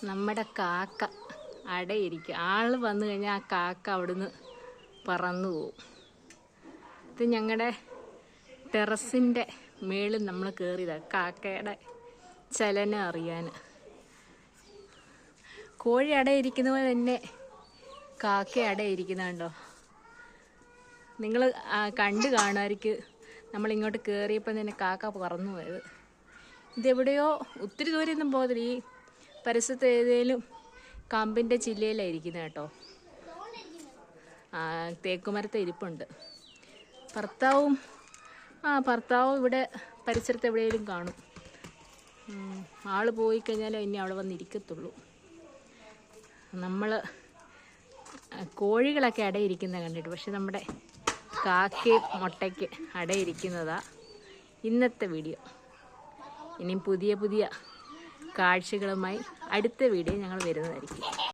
നമ്മുടെ കാക്ക അടയിരിക്കും. ആൾ വന്നു കഴിഞ്ഞാൽ ആ കാക്ക അവിടുന്ന് പറന്നു പോവും. ഇത് ഞങ്ങളുടെ ടെറസിൻ്റെ മേളിൽ നമ്മൾ കയറിയതാണ് കാക്കയുടെ ചലനം അറിയാൻ. കോഴി അടയിരിക്കുന്ന പോലെ തന്നെ കാക്ക അടയിരിക്കുന്നുണ്ടോ? നിങ്ങൾ കണ്ടു കാണുമായിരിക്കും. നമ്മളിങ്ങോട്ട് കയറിയപ്പോൾ തന്നെ കാക്ക പറന്നു പോയത്. ഇതെവിടെയോ ഒത്തിരി ദൂരെയൊന്നും പോകത്തില്ല. ഈ പരിസരത്ത് ഏതെങ്കിലും കമ്പിൻ്റെ ചില്ലയിലായിരിക്കുന്നത് കേട്ടോ. തേക്കുമരത്തെ ഇരിപ്പുണ്ട്. ഭർത്താവും ഇവിടെ പരിസരത്ത് എവിടെയെങ്കിലും കാണും. ആൾ പോയി കഴിഞ്ഞാലേ ഇനി അവിടെ വന്നിരിക്കത്തുള്ളൂ. നമ്മൾ കോഴികളൊക്കെ അടയിരിക്കുന്നത് കണ്ടിട്ട്, പക്ഷെ നമ്മുടെ കാക്കയും മുട്ടയ്ക്ക് അടയിരിക്കുന്നതാ ഇന്നത്തെ വീഡിയോ. ഇനിയും പുതിയ പുതിയ കാഴ്ചകളുമായി അടുത്ത വീഡിയോ ഞങ്ങൾ വരുന്നതായിരിക്കും.